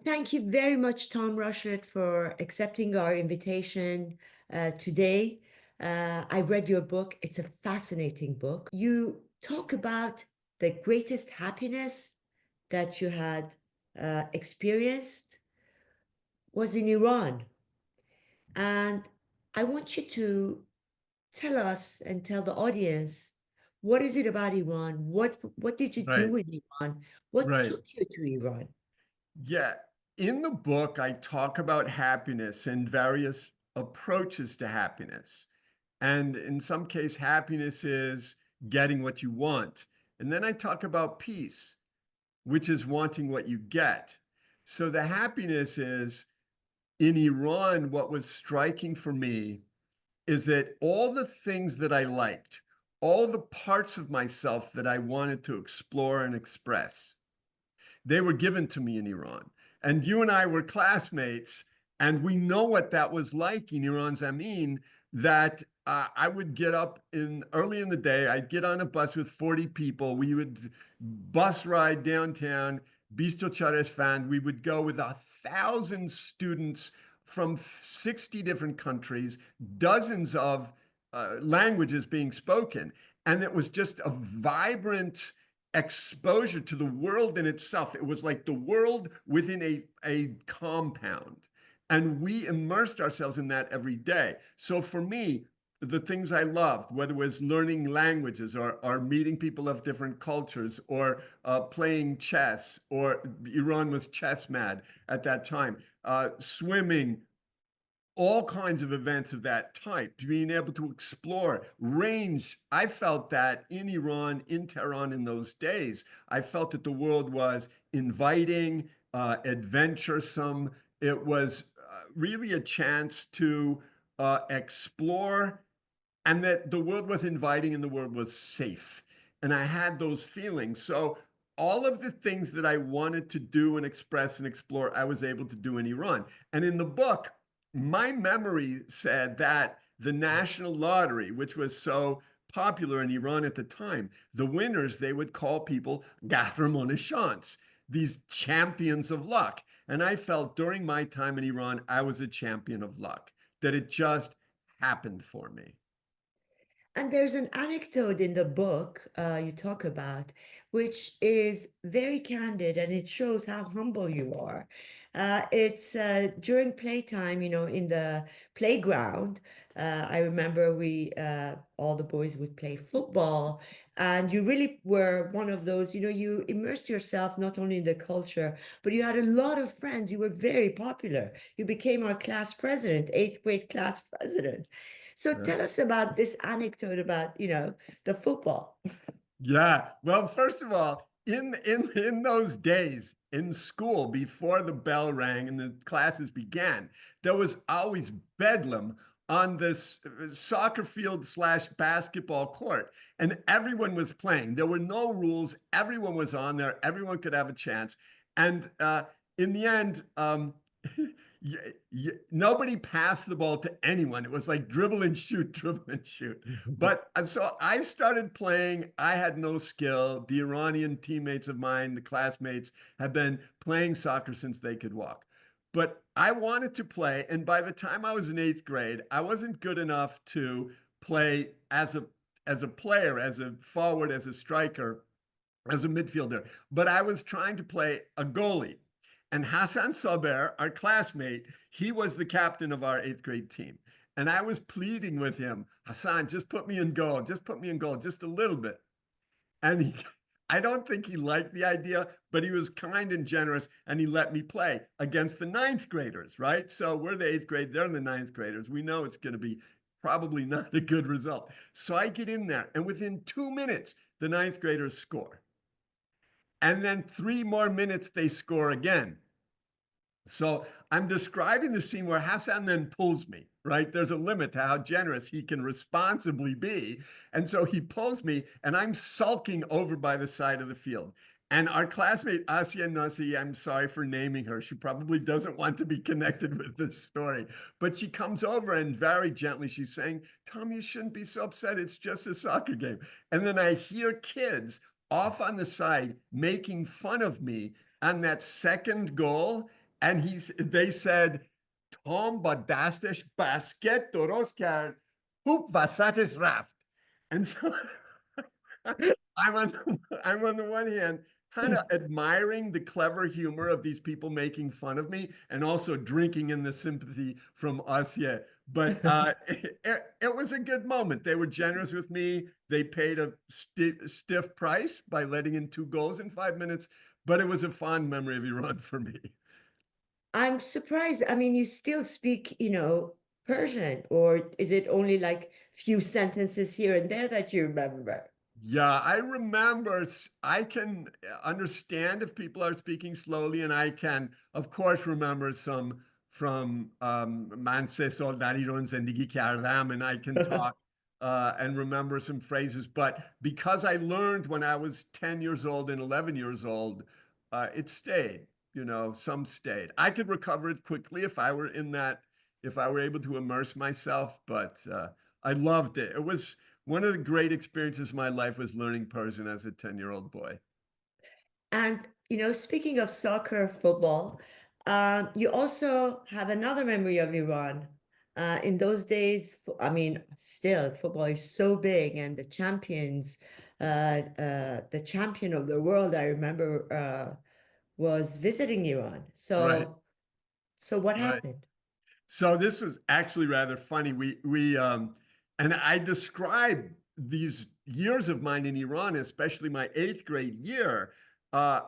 Thank you very much, Tom Rosshirt, for accepting our invitation today. I read your book. It's a fascinating book. You talk about the greatest happiness that you had experienced was in Iran. And I want you to tell us and tell the audience, what is it about Iran? What did you Right, do in Iran? What right. took you to Iran? Yeah. In the book, I talk about happiness and various approaches to happiness. And in some case, happiness is getting what you want. And then I talk about peace, which is wanting what you get. So the happiness is in Iran, what was striking for me is that all the things that I liked, all the parts of myself that I wanted to explore and express, they were given to me in Iran. And you and I were classmates, and we know what that was like in Iran Zamin, that I would get up in early in the day, I'd get on a bus with 40 people. We would bus ride downtown, Bisto Charesfand. We would go with 1,000 students from 60 different countries, dozens of languages being spoken. And it was just a vibrant exposure to the world in itself. It was like the world within a compound. And we immersed ourselves in that every day. So for me, the things I loved, whether it was learning languages or meeting people of different cultures or playing chess, or Iran was chess mad at that time, swimming, all kinds of events of that type, being able to explore range. I felt that in Iran, in Tehran in those days, I felt that the world was inviting, adventuresome. It was really a chance to explore, and that the world was inviting and the world was safe. And I had those feelings. So all of the things that I wanted to do and express and explore, I was able to do in Iran. And in the book, my memory said that the national lottery, which was so popular in Iran at the time, the winners, they would call people Gahramon Shans, these champions of luck. And I felt during my time in Iran, I was a champion of luck, that it just happened for me. And there's an anecdote in the book you talk about, which is very candid and it shows how humble you are. It's during playtime, in the playground. I remember all the boys would play football, and you really were one of those, you immersed yourself not only in the culture, but you had a lot of friends. You were very popular. You became our class president, eighth grade class president. So tell us about this anecdote about, the football. Yeah. Well, first of all, in those days in school, before the bell rang and the classes began, there was always bedlam on this soccer field slash basketball court, and everyone was playing. There were no rules. Everyone was on there. Everyone could have a chance. And in the end, nobody passed the ball to anyone. It was like dribble and shoot, dribble and shoot. But so I started playing. I had no skill. The Iranian teammates of mine, the classmates, have been playing soccer since they could walk. But I wanted to play. And by the time I was in eighth grade, I wasn't good enough to play as a player, as a forward, as a striker, as a midfielder. But I was trying to play a goalie. And Hassan Saber, our classmate, he was the captain of our eighth grade team. And I was pleading with him, Hassan, just put me in goal, just put me in goal, just a little bit. And I don't think he liked the idea, but he was kind and generous, and he let me play against the ninth graders, right? So we're the eighth grade, they're the ninth graders. We know it's going to be probably not a good result. So I get in there, and within 2 minutes, the ninth graders score. And then 3 more minutes, they score again. So I'm describing the scene where Hassan then pulls me, right? There's a limit to how generous he can responsibly be. And so he pulls me, and I'm sulking over by the side of the field. And our classmate, Asia Nasi, I'm sorry for naming her. She probably doesn't want to be connected with this story. But she comes over and very gently, she's saying, Tom, you shouldn't be so upset. It's just a soccer game. And then I hear kids off on the side making fun of me on that second goal, and they said, Tom Badastes basket Doroskar hoop vasatis raft. And so I'm on the one hand kind of admiring the clever humor of these people making fun of me and also drinking in the sympathy from us. Yeah. But it was a good moment. They were generous with me. They paid a stiff price by letting in 2 goals in 5 minutes, but it was a fond memory of Iran for me. I'm surprised. I mean, you still speak, Persian, or is it only like few sentences here and there that you remember? Yeah, I remember. I can understand if people are speaking slowly, and I can, of course, remember some from "Man se soldari ron zendagi kardam," and I can talk and remember some phrases. But because I learned when I was 10 years old and 11 years old, it stayed. Some stayed. I could recover it quickly if I were able to immerse myself. But I loved it. It was one of the great experiences of my life was learning Persian as a 10-year-old boy. And, speaking of soccer, football, you also have another memory of Iran. In those days, I mean, still, football is so big, and the champion of the world, I remember, was visiting Iran. Right, So what right. happened? So this was actually rather funny. And I described these years of mine in Iran, especially my eighth grade year. Uh,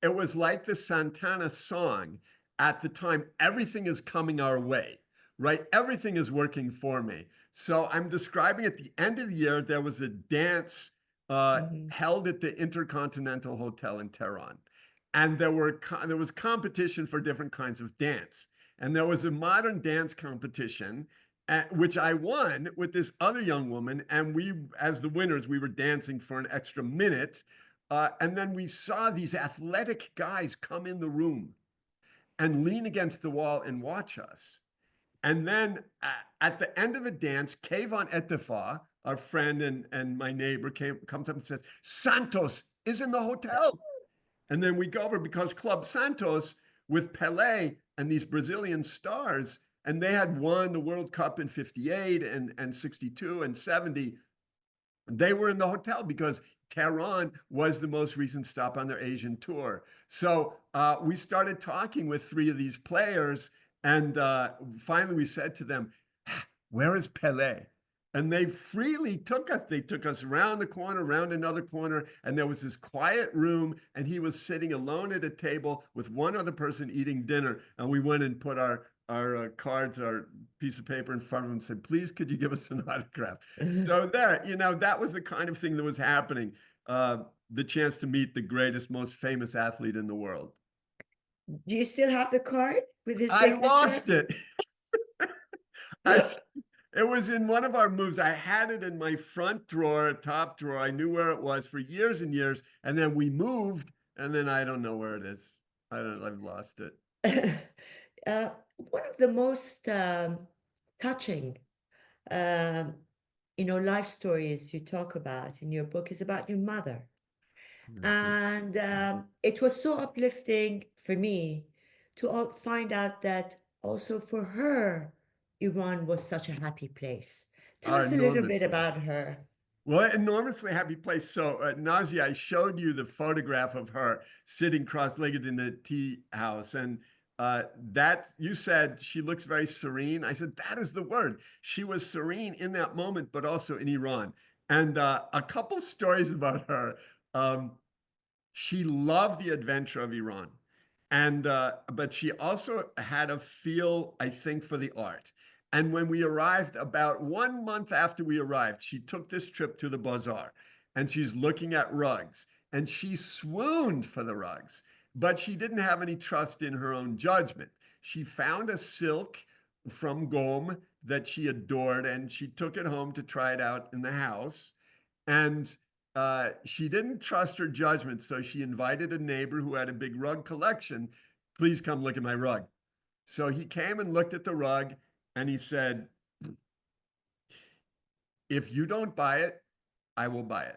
it was like the Santana song at the time. Everything is coming our way, right? Everything is working for me. So I'm describing at the end of the year, there was a dance Mhm. held at the Intercontinental Hotel in Tehran. And there was competition for different kinds of dance. And there was a modern dance competition, which I won with this other young woman. And we, as the winners, we were dancing for an extra minute. And then we saw these athletic guys come in the room and lean against the wall and watch us. And then at the end of the dance, Kayvon Etifa, our friend and my neighbor, comes up and says, Santos is in the hotel. And then we go over because Club Santos with Pele and these Brazilian stars, and they had won the World Cup in 58 and 62 and 70. They were in the hotel because Tehran was the most recent stop on their Asian tour. So we started talking with three of these players, and finally we said to them, where is Pele? And they freely took us. They took us around the corner, around another corner, and there was this quiet room, and he was sitting alone at a table with one other person eating dinner. And we went and put our cards, our piece of paper in front of him and said, please, could you give us an autograph? So there, that was the kind of thing that was happening. The chance to meet the greatest, most famous athlete in the world. Do you still have the card with his I signature? lost it. I, it was in one of our moves. I had it in my front drawer, top drawer. I knew where it was for years and years. And then we moved, and then I don't know where it is. I've lost it. One of the most touching, um, life stories you talk about in your book is about your mother. Thank you. And it was so uplifting for me to find out that also for her, Iran was such a happy place. Tell us a little bit Enormously. about her. Well, enormously happy place. So, Nazi, I showed you the photograph of her sitting cross-legged in the tea house, and that you said she looks very serene. I said that is the word. She was serene in that moment, but also in Iran. And a couple stories about her. Um, she loved the adventure of Iran. And but she also had a feel, I think, for the art. And when we arrived, about 1 month after we arrived, she took this trip to the bazaar and she's looking at rugs and she swooned for the rugs, but she didn't have any trust in her own judgment. She found a silk from Gom that she adored and she took it home to try it out in the house. And she didn't trust her judgment, so she invited a neighbor who had a big rug collection. Please come look at my rug. So he came and looked at the rug and he said, if you don't buy it, I will buy it.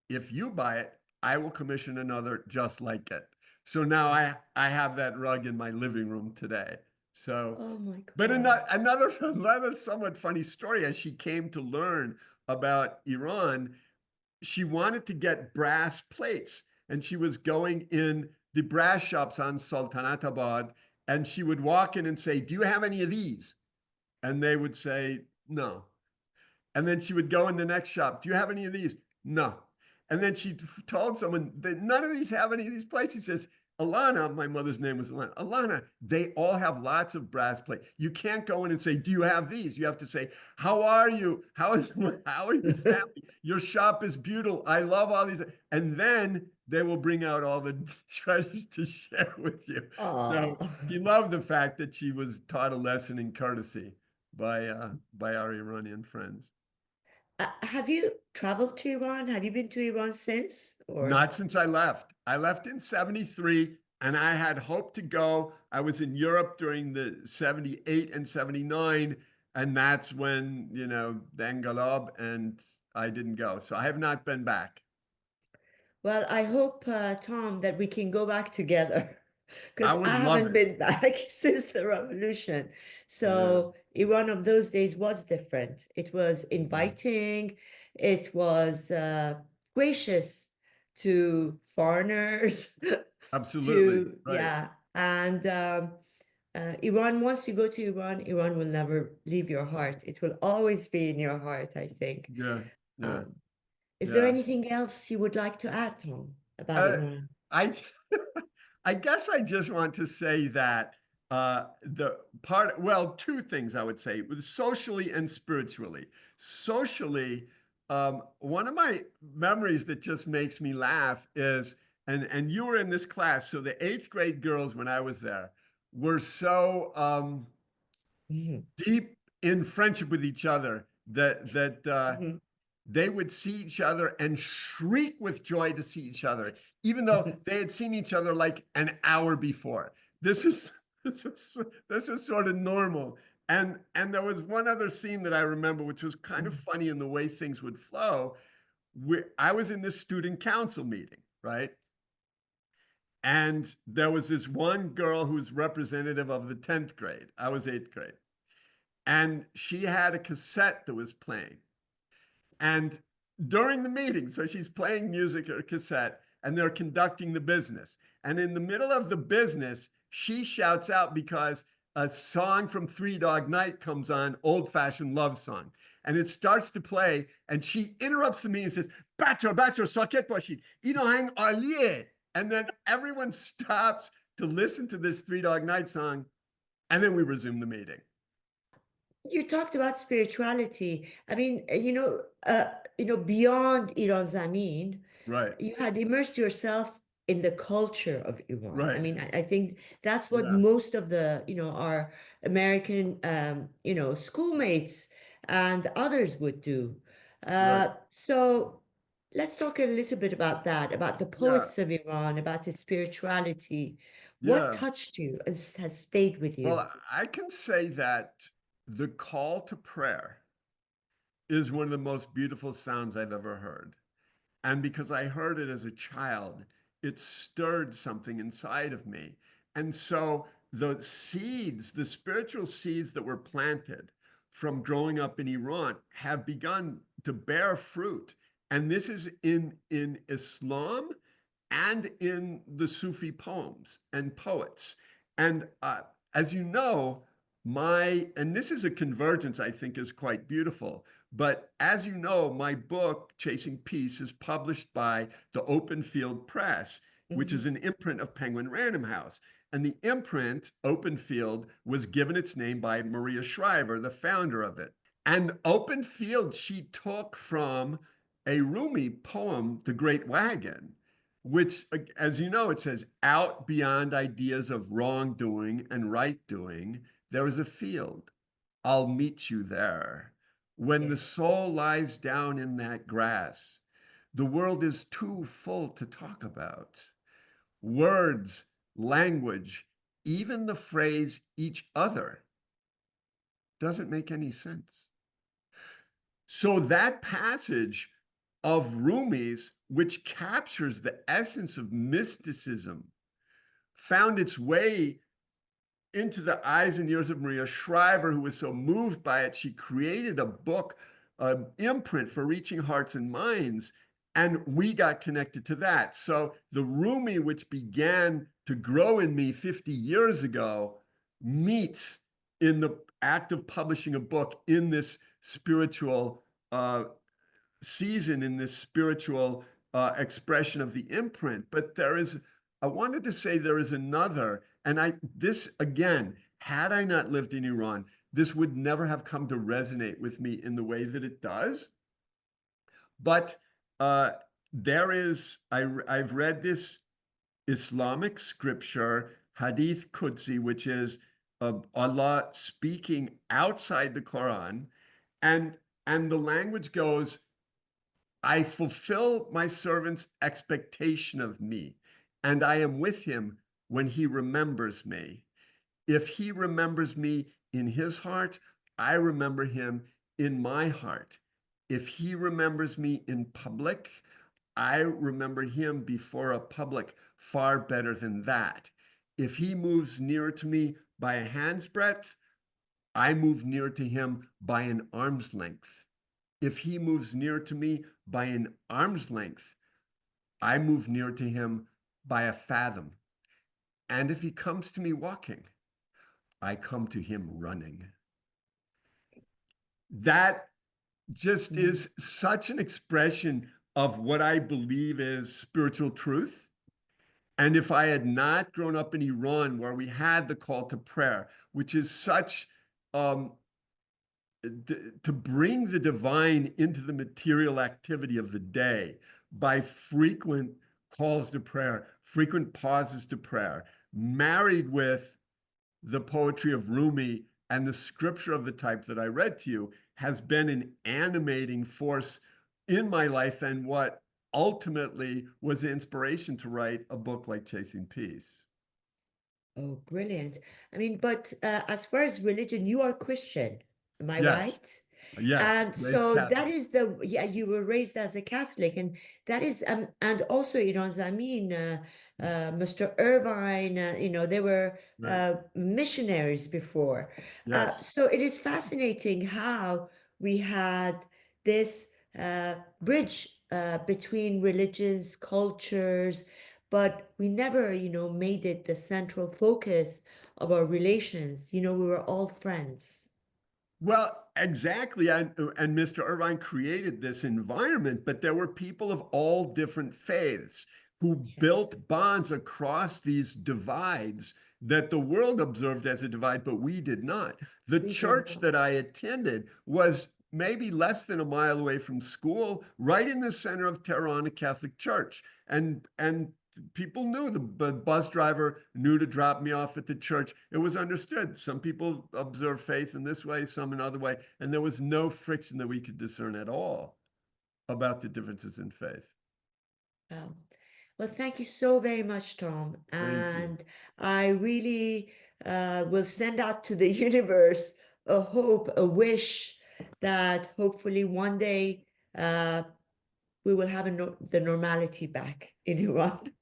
If you buy it, I will commission another just like it. So now I have that rug in my living room today. So, Oh my but God. another somewhat funny story, as she came to learn about Iran, she wanted to get brass plates, and she was going in the brass shops on Sultanatabad, and she would walk in and say, "Do you have any of these?" And they would say, "No." And then she would go in the next shop. "Do you have any of these?" "No." And then she told someone that none of these have any of these plates. She says, "Alana," my mother's name was Alana. "Alana, they all have lots of brass plates. You can't go in and say, 'Do you have these?' You have to say, 'How are you? How are your family? Your shop is beautiful. I love all these.'" And then they will bring out all the treasures to share with you. So Oh. she loved the fact that she was taught a lesson in courtesy by our Iranian friends. Have you traveled to Iran? Have you been to Iran since? Or Not since I left. I left in 73 and I had hoped to go. I was in Europe during the 78 and 79, and that's when, the Engalab, and I didn't go. So I have not been back. well, I hope, Tom, that we can go back together I because would I love haven't it. been back since the revolution. Yeah. So Iran of those days was different. It was Yeah. inviting, it was gracious to foreigners, Absolutely. to, Right. yeah. And Iran, once you go to Iran, Iran will never leave your heart. It will always be in your heart, I think. Yeah. Yeah. Um, is there Yeah. anything else you would like to add, Tom, about Uh, Iran? I I guess I just want to say that the part, well, two things I would say, with socially and spiritually. Socially, one of my memories that just makes me laugh is, and you were in this class, so the eighth grade girls when I was there were so Mhm. deep in friendship with each other that Mhm. they would see each other and shriek with joy to see each other, even though they had seen each other like an hour before. This is this is this is sort of normal. And there was one other scene that I remember, which was kind of funny in the way things would flow. I was in this student council meeting, right? And there was this one girl who was representative of the 10th grade. I was eighth grade. And she had a cassette that was playing. And during the meeting, so she's playing music or cassette, and they're conducting the business. And in the middle of the business, she shouts out because a song from Three Dog Night comes on, old fashioned love song. And it starts to play, and she interrupts the meeting and says, "Bachelor, socket bashid. Ino hang aliye." And then everyone stops to listen to this Three Dog Night song, and then we resume the meeting. You talked about spirituality. I mean, beyond Iran Zamin, Right, you had immersed yourself in the culture of Iran. I right. mean, I think that's what Yeah, most of the, our American, schoolmates and others would do. right. So let's talk a little bit about that, about the Yeah, poets of Iran, about his spirituality. What yeah. touched you and has stayed with you? Well, I can say that the call to prayer is one of the most beautiful sounds I've ever heard. And because I heard it as a child, it stirred something inside of me. And so the seeds, the spiritual seeds that were planted from growing up in Iran have begun to bear fruit. And this is in Islam and in the Sufi poems and poets. And as you know, and this is a convergence I think is quite beautiful. But as you know, my book, Chasing Peace, is published by the Open Field Press, which is Mhm. an imprint of Penguin Random House. And the imprint, Open Field, was given its name by Maria Shriver, the founder of it. And Open Field, she took from a Rumi poem, The Great Wagon, which, as you know, it says, "Out beyond ideas of wrongdoing and right doing, there is a field. I'll meet you there. When the Yeah. soul lies down in that grass, the world is too full to talk about. Words, language, even the phrase each other doesn't make any sense." So that passage of Rumi's, which captures the essence of mysticism found its way into the eyes and ears of Maria Shriver, who was so moved by it, she created a book, an imprint for reaching hearts and minds. And we got connected to that. So the Rumi, which began to grow in me 50 years ago, meets in the act of publishing a book in this spiritual season, in this spiritual expression of the imprint. But I wanted to say there is another, and this again, had I not lived in Iran, this would never have come to resonate with me in the way that it does. But uh, I've read this Islamic scripture, Hadith Qudsi, which is Allah speaking outside the Quran, and the language goes, I fulfill my servant's expectation of me, and I am with him when he remembers me. If he remembers me in his heart, I remember him in my heart. If he remembers me in public, I remember him before a public far better than that. If he moves nearer to me by a hand's breadth, I move near to him by an arm's length. If he moves near to me by an arm's length, I move near to him by a fathom. And if he comes to me walking, I come to him running. That just Mm. is such an expression of what I believe is spiritual truth. And if I had not grown up in Iran, where we had the call to prayer, which is such um, to bring the divine into the material activity of the day by frequent calls to prayer, frequent pauses to prayer, married with the poetry of Rumi and the scripture of the type that I read to you, has been an animating force in my life and what ultimately was the inspiration to write a book like Chasing Peace. Oh, brilliant. I mean, but as far as religion, you are Christian, am I Yes, right? yes, And raised so that Catholic. is yeah, you were raised as a Catholic, and that is, and also, Zamin, Mr. Irvine, they were Right. missionaries before. Yes. So it is fascinating how we had this bridge between religions, cultures, but we never, made it the central focus of our relations. We were all friends. Well, exactly. And Mr. Irvine created this environment, but there were people of all different faiths who Yes, built bonds across these divides that the world observed as a divide, but we did not. The we did church not. that I attended was maybe less than a mile away from school, right in the center of Tehran, a Catholic church. And people knew, the bus driver knew to drop me off at the church. It was understood. Some people observe faith in this way, some another way, and there was no friction that we could discern at all about the differences in faith. Wow. Well, thank you so very much, Tom. Thank you. And I really will send out to the universe a hope, a wish that hopefully one day uh, we will have the normality back in Iran.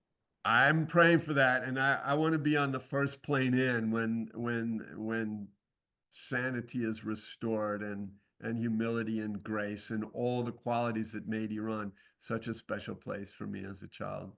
I'm praying for that, and I want to be on the first plane in when sanity is restored and humility and grace and all the qualities that made Iran such a special place for me as a child.